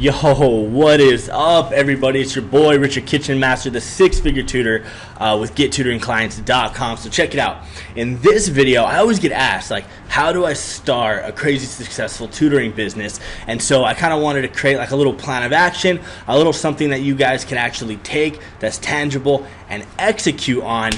Yo, what is up, everybody? It's your boy Richard Kitchen Master, the six-figure tutor with GetTutoringClients.com. So check it out. In this video, I always get asked, like, how do I start a crazy successful tutoring business? And so I kind of wanted to create like a little plan of action, a little something that you guys can actually take that's tangible and execute on.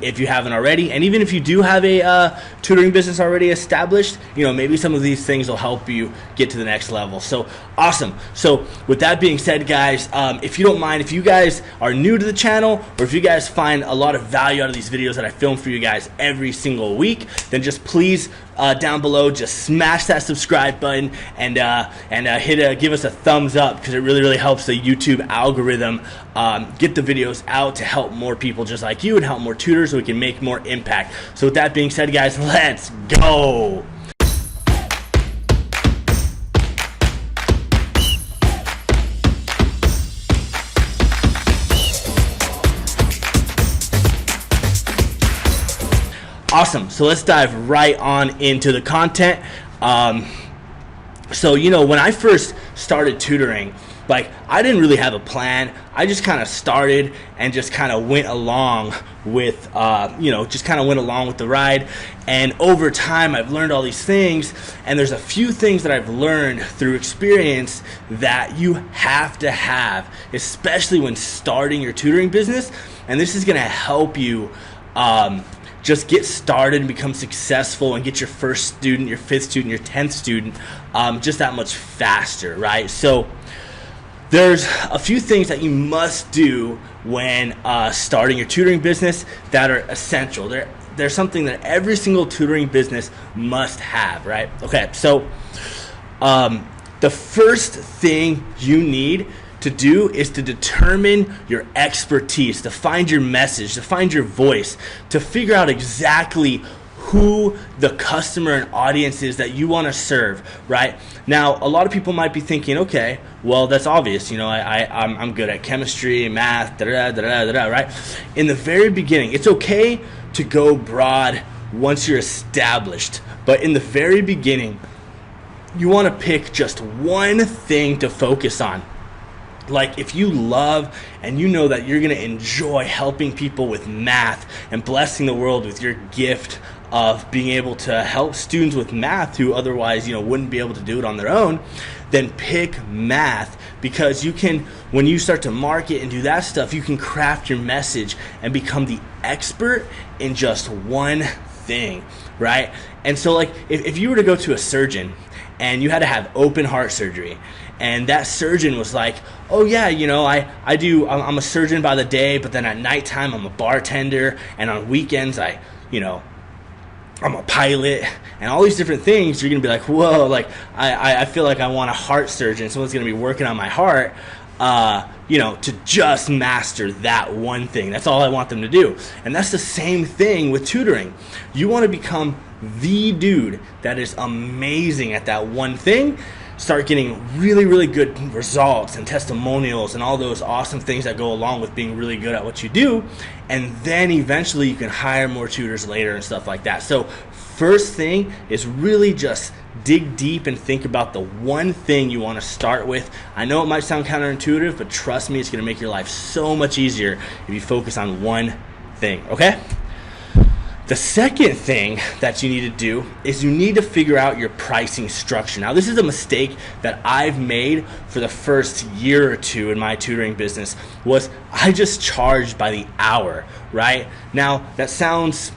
If you haven't already, and even if you do have a tutoring business already established, maybe some of these things will help you get to the next level. So awesome. So with that being said, guys, if you don't mind, if you guys are new to the channel, or if you guys find a lot of value out of these videos that I film for you guys every single week, then just please down below, just smash that subscribe button and give us a thumbs up, because it really helps the YouTube algorithm get the videos out to help more people just like you and help more tutors so we can make more impact. So with that being said, guys, let's go. Awesome. So let's dive right on into the content. So when I first started tutoring, like, I didn't really have a plan. I just kind of started and just kind of went along with, just kind of went along with the ride. And over time, I've learned all these things. And there's a few things that I've learned through experience that you have to have, especially when starting your tutoring business. And this is going to help you just get started and become successful and get your first student, your fifth student, your 10th student just that much faster, right? So there's a few things that you must do when starting your tutoring business that are essential. They're something that every single tutoring business must have, right? Okay, so the first thing you need to do is to determine your expertise, to find your message, to find your voice, to figure out exactly who the customer and audience is that you want to serve, right? Now, a lot of people might be thinking, okay, well, that's obvious. I'm good at chemistry, math, right? In the very beginning, it's okay to go broad once you're established, but in the very beginning, you want to pick just one thing to focus on. Like, if you love and you know that you're going to enjoy helping people with math and blessing the world with your gift of being able to help students with math who otherwise, wouldn't be able to do it on their own, then pick math, because you can, when you start to market and do that stuff, you can craft your message and become the expert in just one thing, right? And so, like, if you were to go to a surgeon and you had to have open heart surgery, and that surgeon was like, oh yeah, I'm a surgeon by the day, but then at nighttime I'm a bartender, and on weekends I'm a pilot, and all these different things, you're gonna be like, whoa, like I feel like I want a heart surgeon, someone's gonna be working on my heart, to just master that one thing. That's all I want them to do. And that's the same thing with tutoring. You want to become the dude that is amazing at that one thing. Start getting really good results and testimonials and all those awesome things that go along with being really good at what you do, and then eventually you can hire more tutors later and stuff like that. So first thing is really just dig deep and think about the one thing you want to start with. I know it might sound counterintuitive, but trust me, it's going to make your life so much easier if you focus on one thing, okay? The second thing that you need to do is you need to figure out your pricing structure. Now, this is a mistake that I've made for the first year or two in my tutoring business, was I just charged by the hour, right? Now, that sounds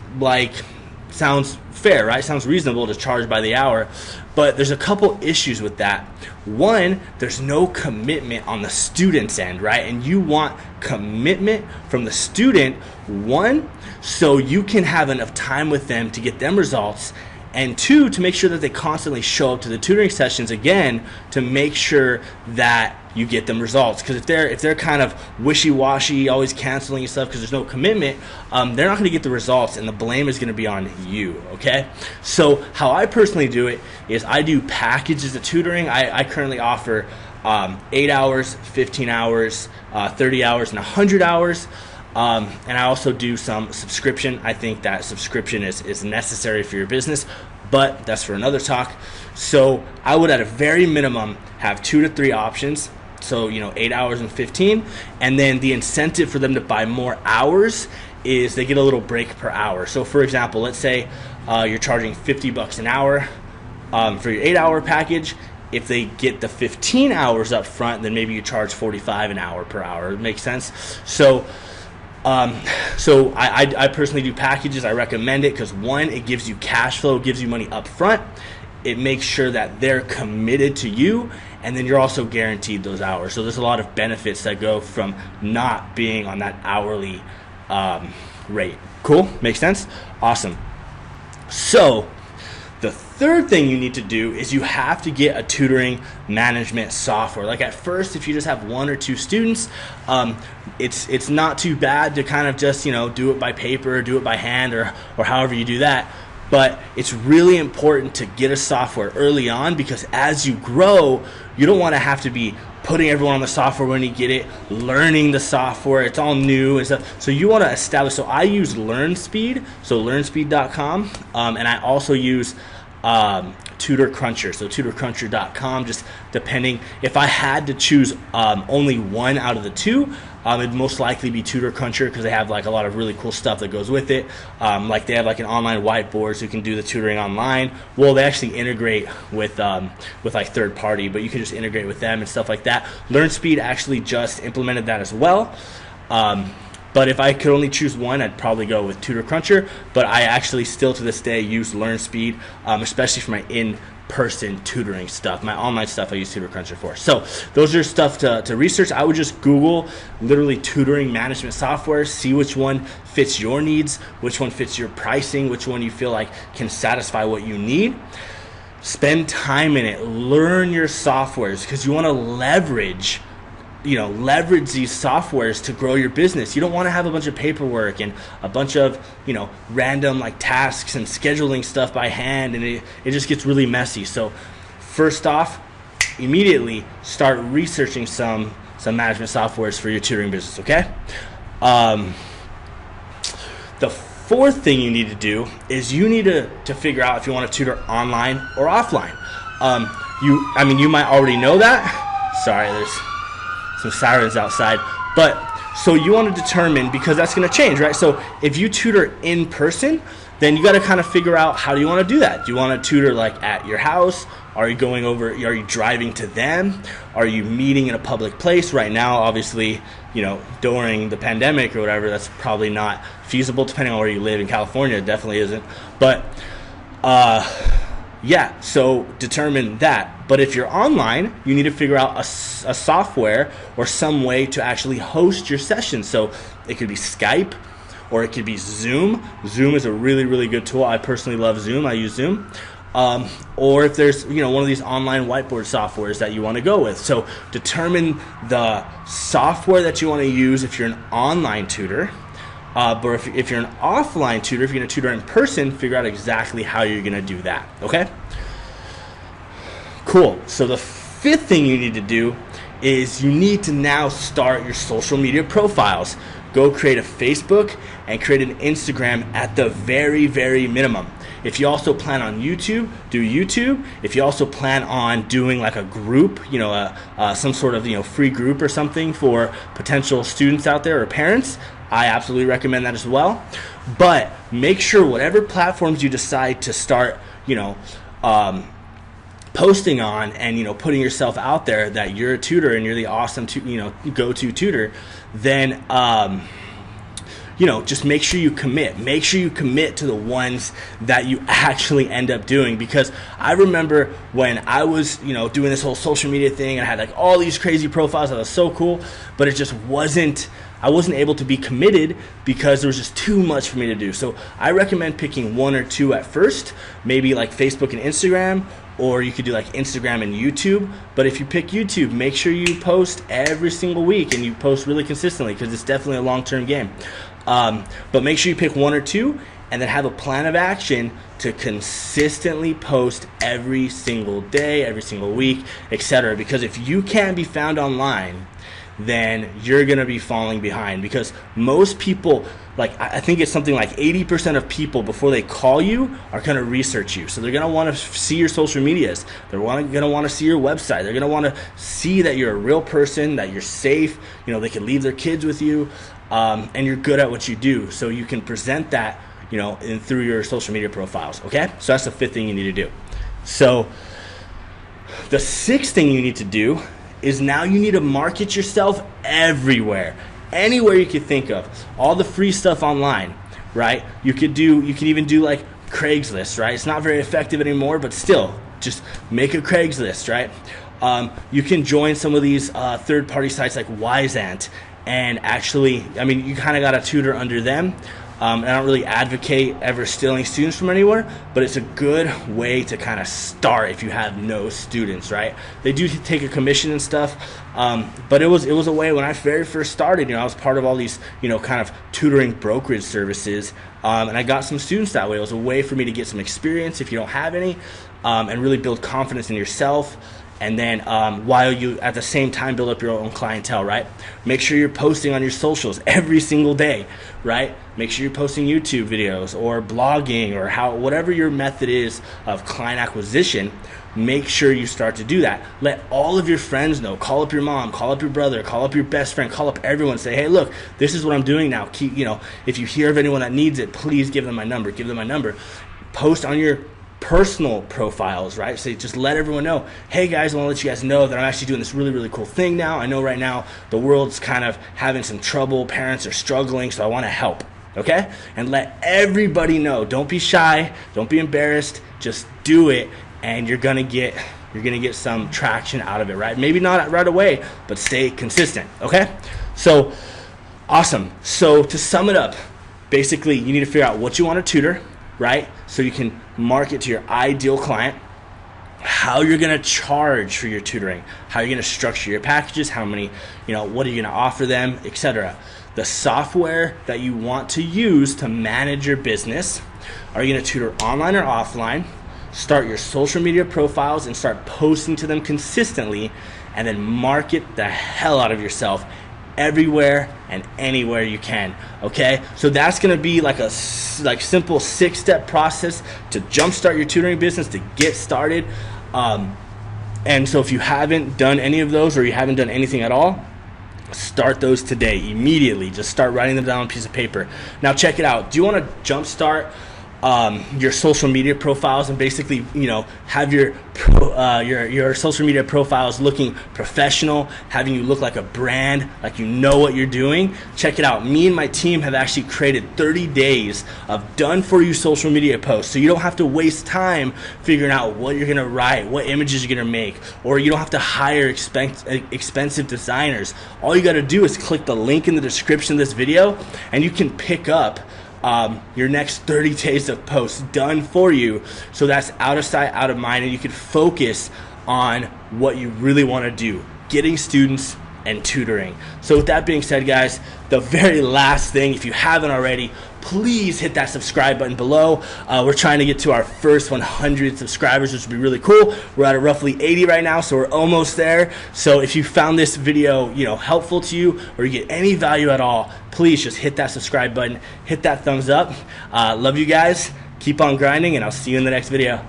fair, right? Sounds reasonable to charge by the hour, but there's a couple issues with that. One, there's no commitment on the student's end, right? And you want commitment from the student, one, so you can have enough time with them to get them results, and two, to make sure that they constantly show up to the tutoring sessions again to make sure that you get them results. Because if they're kind of wishy-washy, always canceling and stuff because there's no commitment, they're not going to get the results, and the blame is going to be on you, okay? So how I personally do it is I do packages of tutoring. I currently offer 8 hours, 15 hours, 30 hours, and 100 hours. And I also do some subscription. I think that subscription is necessary for your business. but that's for another talk. So I would at a very minimum have 2 to 3 options. So, 8 hours and 15. And then the incentive for them to buy more hours is they get a little break per hour. So for example, let's say you're charging $50 an hour for your 8-hour package. If they get the 15 hours up front, then maybe you charge $45 an hour per hour. It makes sense. So I personally do packages. I recommend it because, one, it gives you cash flow, gives you money up front. It makes sure that they're committed to you, and then you're also guaranteed those hours. So there's a lot of benefits that go from not being on that hourly rate. Cool? Makes sense? Awesome. So the third thing you need to do is you have to get a tutoring management software. Like at first, if you just have 1 or 2 students, it's not too bad to kind of just do it by paper, do it by hand, or however you do that. But it's really important to get a software early on, because as you grow, you don't want to have to be putting everyone on the software when you get it, learning the software. It's all new and stuff. So you want to establish. So I use LearnSpeed, so learnspeed.com, and I also use Tutor Cruncher, so tutorcruncher.com. Just depending, if I had to choose only one out of the two, it'd most likely be Tutor Cruncher, because they have like a lot of really cool stuff that goes with it. Like they have like an online whiteboard, so you can do the tutoring online. Well, they actually integrate with like third party, but you can just integrate with them and stuff like that. LearnSpeed actually just implemented that as well. But if I could only choose one, I'd probably go with Tutor Cruncher. But I actually still to this day use LearnSpeed, especially for my in-person tutoring stuff. My online stuff I use Tutor Cruncher for. So those are stuff to research. I would just Google literally tutoring management software, see which one fits your needs, which one fits your pricing, which one you feel like can satisfy what you need. Spend time in it. Learn your softwares, because you want to leverage these softwares to grow your business. You don't want to have a bunch of paperwork and a bunch of, random like tasks and scheduling stuff by hand, and it just gets really messy. So first off, immediately start researching some management softwares for your tutoring business, okay? The fourth thing you need to do is you need to figure out if you want to tutor online or offline. You might already know that. Sorry, there's some sirens outside. But so you want to determine, because that's going to change, right? So if you tutor in person, then you got to kind of figure out, how do you want to do that? Do you want to tutor like at your house? Are you going over? Are you driving to them? Are you meeting in a public place? Right now, obviously, during the pandemic or whatever, that's probably not feasible, depending on where you live. In California, it definitely isn't. But yeah, so determine that. But if you're online, you need to figure out a software or some way to actually host your session. So it could be Skype, or it could be Zoom. Zoom is a really, really good tool. I personally love Zoom. I use Zoom. Or if there's one of these online whiteboard softwares that you want to go with. So determine the software that you want to use if you're an online tutor. But if you're an offline tutor, if you're going to tutor in person, figure out exactly how you're going to do that, okay? Cool. So the fifth thing you need to do is you need to now start your social media profiles. Go create a Facebook and create an Instagram at the very, very minimum. If you also plan on YouTube, do YouTube. If you also plan on doing like a group, some sort of free group or something for potential students out there or parents, I absolutely recommend that as well. But make sure whatever platforms you decide to start, posting on and putting yourself out there that you're a tutor and you're the awesome go-to tutor, then just make sure you commit. Make sure you commit to the ones that you actually end up doing. Because I remember when I was, doing this whole social media thing, and I had like all these crazy profiles that was so cool, but it just I wasn't able to be committed because there was just too much for me to do. So I recommend picking 1 or 2 at first, maybe like Facebook and Instagram, or you could do like Instagram and YouTube. But if you pick YouTube, make sure you post every single week and you post really consistently, because it's definitely a long-term game. But make sure you pick 1 or 2 and then have a plan of action to consistently post every single day, every single week, etc. Because if you can't be found online, then you're going to be falling behind, because most people, like I think it's something like 80% of people before they call you are going to research you. So they're going to want to see your social medias. They're going to want to see your website. They're going to want to see that you're a real person, that you're safe. You know, they can leave their kids with you, and you're good at what you do. So you can present that, you know, through your social media profiles. Okay, so that's the 5th thing you need to do. So the 6th thing you need to do is now you need to market yourself everywhere, anywhere you could think of. All the free stuff online, right? You could even do like Craigslist, right? It's not very effective anymore, but still, just make a Craigslist, right? You can join some of these third-party sites like Wiseant, and actually, I mean, you kind of got a tutor under them. And I don't really advocate ever stealing students from anywhere, but it's a good way to kind of start if you have no students, right? They do take a commission and stuff, but it was a way when I very first started. You know, I was part of all these, you know, kind of tutoring brokerage services, and I got some students that way. It was a way for me to get some experience if you don't have any, and really build confidence in yourself. And then while you at the same time build up your own clientele, right? Make sure you're posting on your socials every single day, right? Make sure you're posting YouTube videos or blogging or whatever your method is of client acquisition. Make sure you start to do that. Let all of your friends know. Call up your mom, call up your brother, call up your best friend, call up everyone. Say, hey, look, this is what I'm doing now. Keep, you know, if you hear of anyone that needs it, please give them my number. Give them my number. Post on your personal profiles, right? So just let everyone know, hey guys, I want to let you guys know that I'm actually doing this really, really cool thing now. I know right now the world's kind of having some trouble. Parents are struggling, so I want to help. Okay? And let everybody know. Don't be shy. Don't be embarrassed. Just do it, and you're gonna get some traction out of it, right? Maybe not right away, but stay consistent. Okay? So awesome. So to sum it up, basically you need to figure out what you want to tutor, right? So you can market to your ideal client, how you're going to charge for your tutoring, how you're going to structure your packages, how many, you know, what are you going to offer them, etc. The software that you want to use to manage your business. Are you going to tutor online or offline? Start your social media profiles and start posting to them consistently, and then market the hell out of yourself everywhere and anywhere you can. Okay, so that's going to be like a simple 6-step process to jumpstart your tutoring business, to get started. And so if you haven't done any of those, or you haven't done anything at all, start those today, immediately. Just start writing them down on a piece of paper. Now check it out. Do you want to jumpstart your social media profiles and basically, you know, have your social media profiles looking professional, having you look like a brand, like you know what you're doing? Check it out. Me and my team have actually created 30 days of done for you social media posts, so you don't have to waste time figuring out what you're gonna write, what images you're gonna make, or you don't have to hire expensive designers. All you gotta do is click the link in the description of this video, and you can pick up your next 30 days of posts done for you. So that's out of sight, out of mind, and you can focus on what you really want to do, getting students and tutoring. So with that being said, guys, the very last thing, if you haven't already, please hit that subscribe button below. We're trying to get to our first 100 subscribers, which would be really cool. We're at roughly 80 right now, so we're almost there. So if you found this video, you know, helpful to you, or you get any value at all, please just hit that subscribe button, hit that thumbs up. Love you guys. Keep on grinding, and I'll see you in the next video.